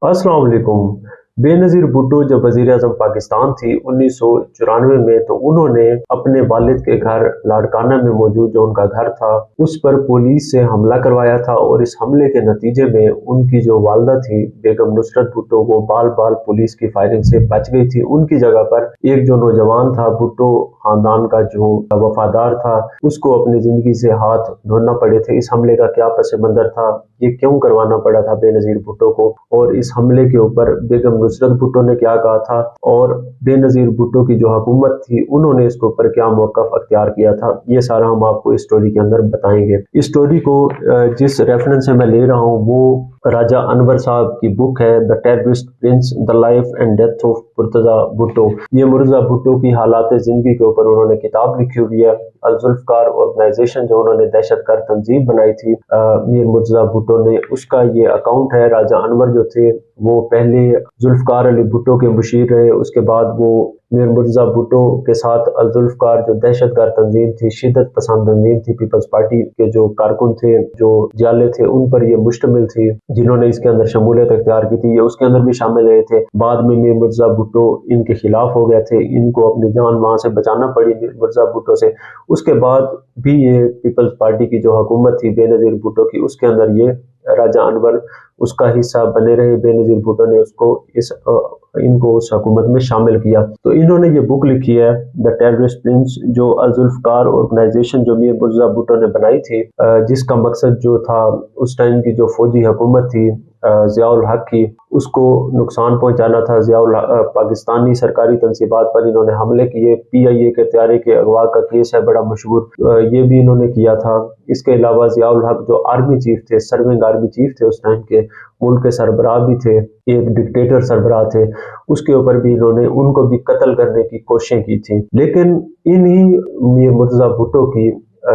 अस्सलाम वालेकुम। बेनज़ीर भुट्टो जब वज़ीर आज़म पाकिस्तान थी 1994 में, तो उन्होंने अपने वालिद के घर लाड़काना में मौजूद जो उनका घर था उस पर पुलिस से हमला करवाया था, और इस हमले के नतीजे में उनकी जो वालदा थी बेगम नुसरत भुट्टो वो बाल बाल पुलिस की फायरिंग से बच गई थी। उनकी जगह पर एक जो नौजवान था भुट्टो खानदान का जो वफादार था उसको अपनी जिंदगी से हाथ धोना पड़े थे। इस हमले का क्या पस मंजर था, ये क्यों करवाना पड़ा था बेनज़ीर भुट्टो को, और इस हमले के ऊपर बेगम नुसरत भुट्टो ने क्या कहा था, और बेनज़ीर भुट्टो की जो हुकूमत थी उन्होंने इसके ऊपर क्या मौक़िफ़ अख्तियार किया था, ये सारा हम आपको इस स्टोरी के अंदर बताएंगे। इस स्टोरी को जिस रेफरेंस से मैं ले रहा हूँ वो राजा अनवर साहब की बुक है the terrorist Prince, the life and death of Murtaza Bhutto. ये मुर्तज़ा भुट्टो की हालात ज़िंदगी के ऊपर उन्होंने किताब लिखी हुई है। अल-जुल्फ़कार ऑर्गेनाइजेशन जो उन्होंने दहशतगर्द तंजीम बनाई थी मीर मुर्तज़ा भुट्टो ने, उसका ये अकाउंट है। राजा अनवर जो थे वो पहले जुल्फ़कार अली भुट्टो के मुशीर रहे, उसके बाद वो मीर मुर्तज़ा भुट्टो के साथ अल-जुल्फ़कार जो दहशतगर्द तंजीम थी, शिद्दत पसंद तंजीम थी, पीपल्स पार्टी के जो कारकुन थे, जो जाले थे, उन पर ये मुश्तमिल थी जिन्होंने इसके अंदर शमूलियत अख्तियार की थी, ये उसके अंदर भी शामिल रहे थे। बाद में मीर मुर्तज़ा भुट्टो इनके खिलाफ हो गए थे, इनको अपनी जान वहां से बचाना पड़ी मीर मुर्तज़ा भुट्टो से। उसके बाद भी ये पीपल्स पार्टी की जो हुकूमत थी बेनज़ीर भुट्टो की, उसके अंदर ये राजा अनवर उसका हिस्सा बने रहे। बेनज़ीर भुट्टो ने इनको उस हुकूमत में शामिल किया। तो इन्होंने ये बुक लिखी है द टेररिस्ट प्रिंस, जो अल-जुल्फ़कार ऑर्गेनाइजेशन जो मीर मुर्तज़ा भुट्टो ने बनाई थी, जिसका मकसद जो था उस टाइम की जो फौजी हुकूमत थी ज़िया-उल हक की, उसको नुकसान पहुंचाना था। पाकिस्तानी सरकारी तंसीबात पर इन्होंने हमले किए। PIA के तैयारी के अगवा का केस है बड़ा मशहूर, ये भी इन्होंने किया था। इसके अलावा ज़िया-उल हक जो आर्मी चीफ थे, सर्विंग आर्मी चीफ थे उस टाइम के, मुल्क के सरबराह भी थे, एक डिक्टेटर सरबराह थे, उसके ऊपर भी इन्होंने उनको भी कत्ल करने की कोशिशें की थी। लेकिन इन्हीं मीर मुर्तज़ा भुट्टो की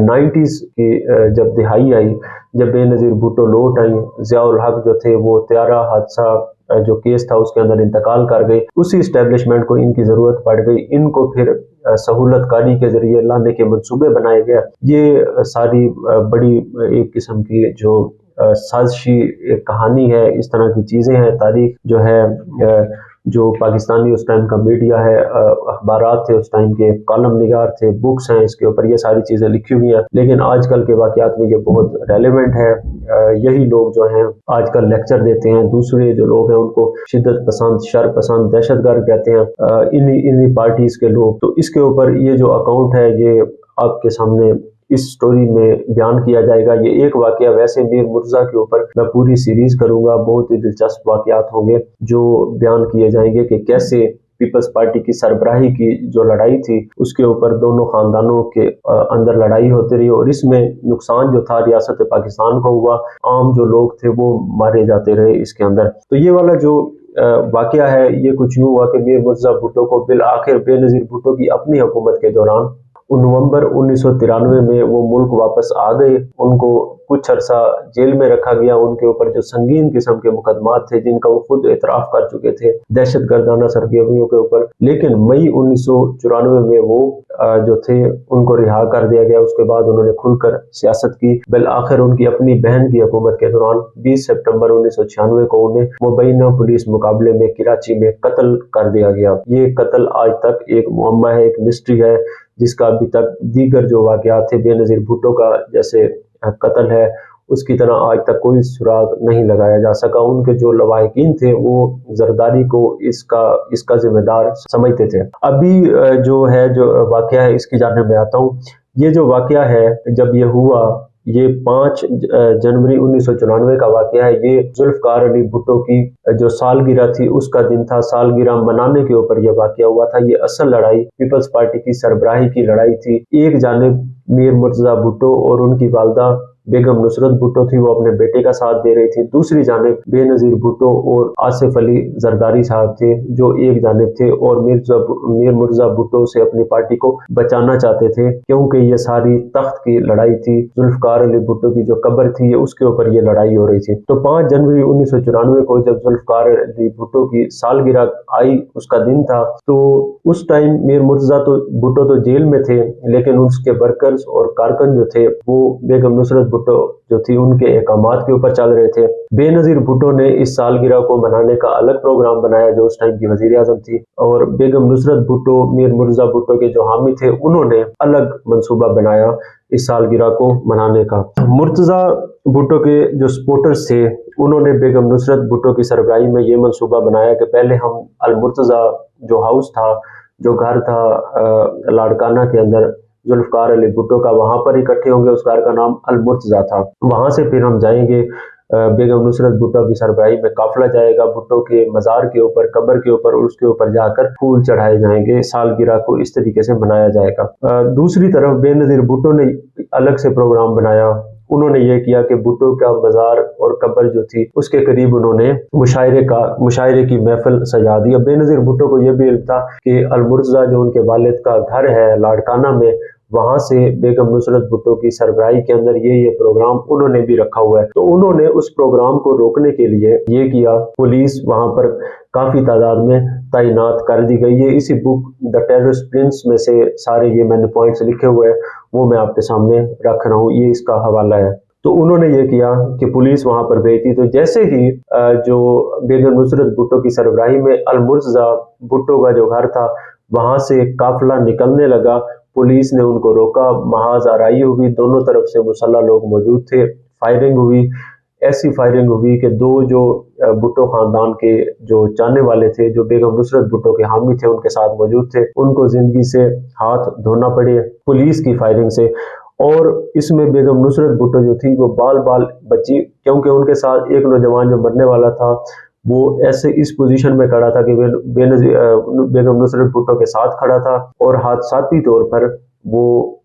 90s की जब दिहाई आई, जब बेनज़ीर भुट्टो लौट आई, ज़िया-उल हक जो थे वो त्यारा हादसा जो केस था उसके अंदर इंतकाल कर गए। उसी इस्टेब्लिशमेंट को इनकी ज़रूरत पड़ गई, इनको फिर सहूलत कारी के ज़रिए लाने के मंसूबे बनाए गए। ये सारी बड़ी एक किस्म की जो साजिशी एक कहानी है, इस तरह की चीज़ें हैं। तारीख जो है जो पाकिस्तानी उस टाइम का मीडिया है, अखबारात थे उस टाइम के, कॉलम निगार थे, बुक्स हैं इसके ऊपर, ये सारी चीज़ें लिखी हुई हैं। लेकिन आजकल के वाक़यात में ये बहुत रेलेवेंट है। यही लोग जो हैं आजकल लेक्चर देते हैं, दूसरे जो लोग हैं उनको शिद्दत पसंद, शर पसंद, दहशतगर्द कहते हैं, इन्हीं पार्टीज़ के लोग। तो इसके ऊपर ये जो अकाउंट है ये आपके सामने इस स्टोरी में बयान किया जाएगा। ये एक वाकया, वैसे मीर मुर्तज़ा के ऊपर मैं पूरी सीरीज करूंगा, बहुत ही दिलचस्प वाकयात होंगे जो बयान किए जाएंगे कि कैसे पीपल्स पार्टी की सरबराही की जो लड़ाई थी उसके ऊपर दोनों खानदानों के अंदर लड़ाई होती रही, और इसमें नुकसान जो था रियासत पाकिस्तान को हुआ, आम जो लोग थे वो मारे जाते रहे इसके अंदर। तो ये वाला जो वाकया है ये कुछ यूँ हुआ कि मीर मुर्तज़ा भुट्टो को बिल आखिर बेनज़ीर भुट्टो की अपनी हुकूमत के दौरान नवंबर 1993 में वो मुल्क वापस आ गए। उनको कुछ अरसा जेल में रखा गया। उनके ऊपर जो संगीन किस्म के मुकदमात थे जिनका वो खुद एतराफ़ कर चुके थे दहशत गर्दाना सरगर्मियों के ऊपर, लेकिन मई 1994 में वो जो थे उनको रिहा कर दिया गया। उसके बाद उन्होंने खुलकर सियासत की। बिल आखिर उनकी अपनी बहन की हुकूमत के दौरान 20 सितंबर 1996 को उन्हें मुबैना पुलिस मुकाबले में कराची में कत्ल कर दिया गया। ये कत्ल आज तक एक मुअम्मा है, एक मिस्ट्री है, जिसका अभी तक दीगर जो वाक़यात थे बेनज़ीर भुट्टो का जैसे कत्ल है उसकी तरह आज तक कोई सुराग नहीं लगाया जा सका। उनके जो लवाहिकीन थे वो जरदारी को इसका जिम्मेदार समझते थे। अभी जो है जो वाक़या है इसकी जानिब में आता हूँ। ये जो वाक़या है जब ये हुआ, ये 5 जनवरी 1994 का वाक़या है। ये जुल्फ़कार अली भुट्टो की जो सालगिरह थी उसका दिन था। सालगिरह मनाने के ऊपर यह वाक़या हुआ था। ये असल लड़ाई पीपल्स पार्टी की सरबराही की लड़ाई थी। एक जानिब मीर मुर्तज़ा भुट्टो और उनकी वालदा बेगम नुसरत भुट्टो थी, वो अपने बेटे का साथ दे रही थी। दूसरी जानिब बेनज़ीर भुट्टो और आसिफ अली जरदारी साहब थे जो एक जानिब थे, और मीर मुर्तज़ा भुट्टो से अपनी पार्टी को बचाना चाहते थे क्योंकि ये सारी तख्त की लड़ाई थी। जुल्फ़कार अली भुट्टो की जो कब्र थी उसके ऊपर ये लड़ाई हो रही थी। तो 5 जनवरी 1994 को जब जुल्फ़कार अली भुट्टो की सालगिरह आई, उसका दिन था, तो उस टाइम मीर मुर्तज़ा भुट्टो तो जेल में थे, लेकिन उसके वर्कर्स और कारकुन जो थे वो बेगम नुसरत भुट्टो जो थी उनके अहकामात के ऊपर चल रहे थे। बेनज़ीर भुट्टो ने इस सालगिरह को मनाने का अलग प्रोग्राम बनाया जो उस टाइम की वज़ीर आज़म थी, और बेगम नुसरत भुट्टो, मीर मुर्तज़ा भुट्टो के जो हामी थे उन्होंने अलग मंसूबा बनाया इस सालगिरह को मनाने का। मुर्तज़ा भुट्टो के जो सपोर्टर्स थे उन्होंने बेगम नुसरत भुट्टो की सरबराही में ये मंसूबा बनाया कि पहले हम अल मुर्तज़ा जो हाउस था, जो घर था लाड़काना के अंदर जुल्फ़कार अली भुट्टो का, वहाँ पर इकट्ठे होंगे। उस घर का नाम अल मुर्तज़ा था। वहाँ से फिर हम जाएंगे बेगम नुसरत भुट्टो की सरबराही में काफिला जाएगा, भुट्टो के मज़ार के ऊपर, कब्र के ऊपर, और उसके ऊपर जाकर फूल चढ़ाए जाएंगे। सालगिरह को इस तरीके से मनाया जाएगा। दूसरी तरफ बेनज़ीर भुट्टो ने अलग से प्रोग्राम बनाया। उन्होंने ये किया कि भुट्टो का मज़ार और कब्र जो थी उसके करीब उन्होंने मुशायरे की महफिल सजा दी। अब बेनज़ीर भुट्टो को यह भी इल्म था कि अल मुर्तज़ा जो उनके वालिद का घर है लाड़काना में, वहां से बेगम नुसरत भुट्टो की सरबराही के अंदर ये प्रोग्राम उन्होंने भी रखा हुआ है। तो उन्होंने उस प्रोग्राम को रोकने के लिए ये किया, पुलिस वहां पर काफी तादाद में तैनात कर दी गई है। इसी बुक द टेररिस्ट प्रिंस में से सारे ये मैंने पॉइंट्स लिखे हुए हैं, वो मैं आपके सामने रख रहा हूँ, ये इसका हवाला है। तो उन्होंने ये किया कि पुलिस वहां पर भेजी। तो जैसे ही जो बेगम नुसरत भुट्टो की सरबराही में अल मुर्तज़ा भुट्टो का जो घर था वहां से काफिला निकलने लगा, पुलिस ने उनको रोका, महाज आराई हुई, दोनों तरफ से मुसल्लह लोग मौजूद थे, फायरिंग हुई। ऐसी फायरिंग हुई कि दो जो भुट्टो खानदान के जो चाहने वाले थे, जो बेगम नुसरत भुट्टो के हामी थे, उनके साथ मौजूद थे, उनको जिंदगी से हाथ धोना पड़े पुलिस की फायरिंग से। और इसमें बेगम नुसरत भुट्टो जो थी वो बाल बाल बची, क्योंकि उनके साथ एक नौजवान जो मरने वाला था वो ऐसे इस पोजीशन में खड़ा था कि बेगम नुसरत भुट्टो के साथ खड़ा था, और हादसाती तौर पर वो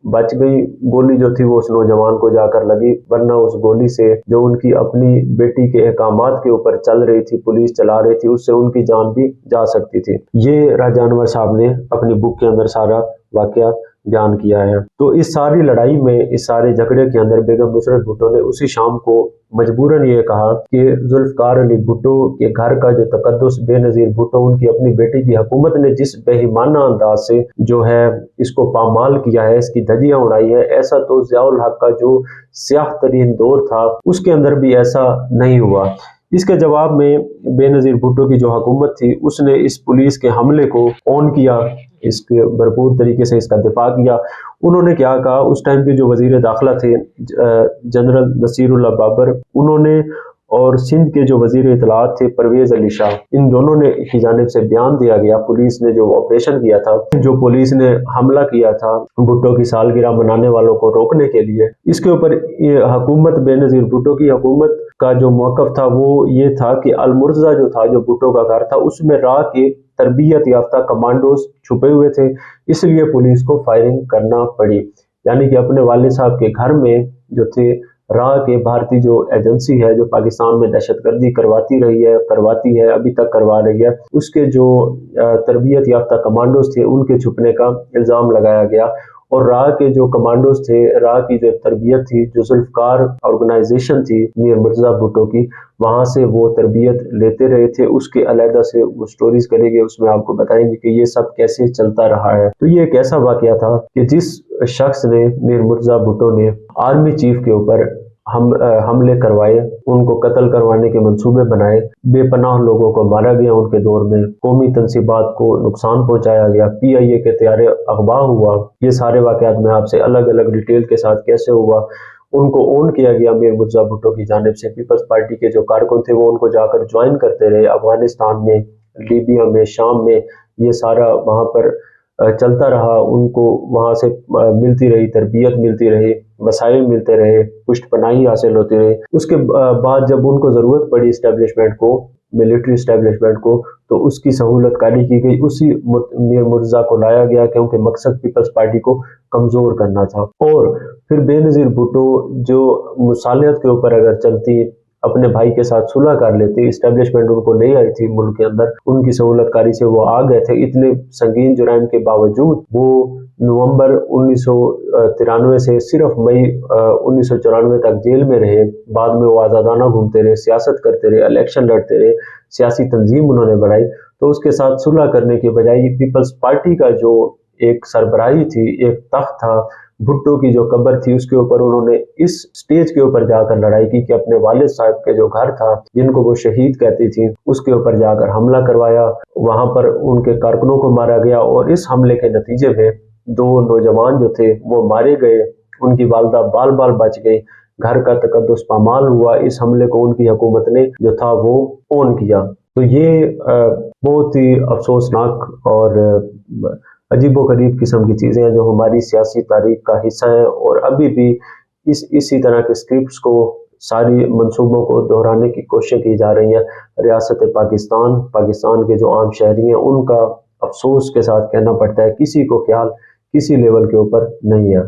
बच गई। गोली जो थी वो उस नौजवान को जाकर लगी, वरना उस गोली से जो उनकी अपनी बेटी के अहकामात के ऊपर चल रही थी, पुलिस चला रही थी, उससे उनकी जान भी जा सकती थी। ये राजा अनवर साहब ने अपनी बुक के अंदर सारा वाकया बयान किया है। तो इस सारी लड़ाई में, इस सारे झगड़े के अंदर बेगम नुसरत भुट्टो ने उसी शाम को मजबूरन ये कहा कि जुल्फ़कार अली भुट्टो के घर का जो तकद्दुस बेनज़ीर भुट्टो, उनकी अपनी बेटी की हुकूमत ने जिस बेईमाना अंदाज से जो है इसको पामाल किया है, इसकी धज्जियां उड़ाई है, ऐसा तो ज़ियाउल हक का जो स्याह तरीन दौर था उसके अंदर भी ऐसा नहीं हुआ। इसके जवाब में बेनज़ीर भुट्टो की जो हुकूमत थी उसने इस पुलिस के हमले को ऑन किया, इसके भरपूर तरीके से इसका दिफा किया। उन्होंने क्या कहा, उस टाइम के जो वजीर दाखिला थे जनरल नसीरुल्लाह बाबर, उन्होंने और सिंध के जो वजीर इत्तलात थे परवेज अली शाह, इन दोनों ने की जानिब से बयान दिया गया। पुलिस ने जो ऑपरेशन किया था, जो पुलिस ने हमला किया था भुट्टो की सालगिरह मनाने वालों को रोकने के लिए, इसके ऊपर हुकूमत बेनज़ीर भुट्टो की हुकूमत का जो मौक़िफ़ था वो ये था कि अल मुर्तज़ा जो था, जो भुट्टो का घर था, उसमें राह के तरबियत याफ्ता कमांडोज छुपे हुए थे, इसलिए पुलिस को फायरिंग करना पड़ी। यानी कि अपने वालिद साहब के घर में जो थे राह के भारतीय जो एजेंसी है, जो पाकिस्तान में दहशतगर्दी करवाती रही है, करवाती है, अभी तक करवा रही है, उसके जो तरबियत याफ्ता कमांडोज थे उनके छुपने का इल्ज़ाम लगाया गया। और राह के जो कमांडोज थे, राह की जो तरबियत थी, जो जुल्फ़कार ऑर्गेनाइजेशन थी मीर मुर्तज़ा भुट्टो की, वहाँ से वो तरबियत लेते रहे थे। उसके अलहदा से वो स्टोरीज करेंगे, उसमें आपको बताएंगे कि ये सब कैसे चलता रहा है। तो ये एक ऐसा वाकया था कि जिस शख्स ने, मीर मुर्तज़ा भुट्टो ने आर्मी चीफ के ऊपर हमले करवाए, उनको कत्ल करवाने के मंसूबे बनाए, बेपनाह लोगों को मारा गया, उनके दौर में कौमी तंसीबात को नुकसान पहुंचाया गया, PIA के तैयारे अगवा हुआ, ये सारे वाकयात में आपसे अलग अलग डिटेल के साथ कैसे हुआ, उनको ऑन किया गया मीर मुर्तज़ा भुट्टो की जानिब से। पीपल्स पार्टी के जो कारकुन थे वो उनको जाकर ज्वाइन करते रहे, अफगानिस्तान में, लीबिया में, शाम में, ये सारा वहाँ पर चलता रहा। उनको वहाँ से मिलती रही तरबियत, मिलती रही वसाइल, मिलते रहे, पुष्ट पनाही हासिल होती रही। उसके बाद जब उनको ज़रूरत पड़ी इस्टेब्लिशमेंट को, मिलिट्री इस्टेब्लिशमेंट को, तो उसकी सहूलत कारी की गई, उसी मीर मुर्तज़ा को लाया गया, क्योंकि मकसद पीपल्स पार्टी को कमज़ोर करना था। और फिर बेनज़ीर भुट्टो जो मुसालियत के ऊपर अगर चलती, अपने भाई के साथ सुलह कर लेते, इस्टेब्लिशमेंट उनको ले आई थी मुल्क के अंदर, उनकी सहूलतकारी से वो आ गए थे। इतने संगीन जुराइम के बावजूद वो नवंबर 1993 से सिर्फ मई 1994 तक जेल में रहे। बाद में वो आज़ादाना घूमते रहे, सियासत करते रहे, इलेक्शन लड़ते रहे, सियासी तंजीम उन्होंने बढ़ाई। तो उसके साथ सुलह करने के बजाय पीपल्स पार्टी का जो एक सरबराही थी, एक तख्त था, भुट्टो की जो कब्र थी उसके ऊपर उन्होंने इस स्टेज के ऊपर जाकर लड़ाई की कि अपने वालिद साहब के जो घर था जिनको वो शहीद कहती थी उसके ऊपर जाकर हमला करवाया। वहां पर उनके कारकुनों को मारा गया और इस हमले के नतीजे में 2 नौजवान जो थे वो मारे गए, उनकी वालदा बाल बाल बच गई, घर का तकद्दुस पामाल हुआ। इस हमले को उनकी हुकूमत ने जो था वो ऑन किया। तो ये बहुत ही अफसोसनाक और अजीबोगरीब किस्म की चीज़ें हैं जो हमारी सियासी तारीख का हिस्सा हैं, और अभी भी इसी तरह के स्क्रिप्ट्स को, सारी मंसूबों को दोहराने की कोशिश की जा रही है। रियासत पाकिस्तान के जो आम शहरी हैं उनका अफसोस के साथ कहना पड़ता है किसी को ख्याल किसी लेवल के ऊपर नहीं है।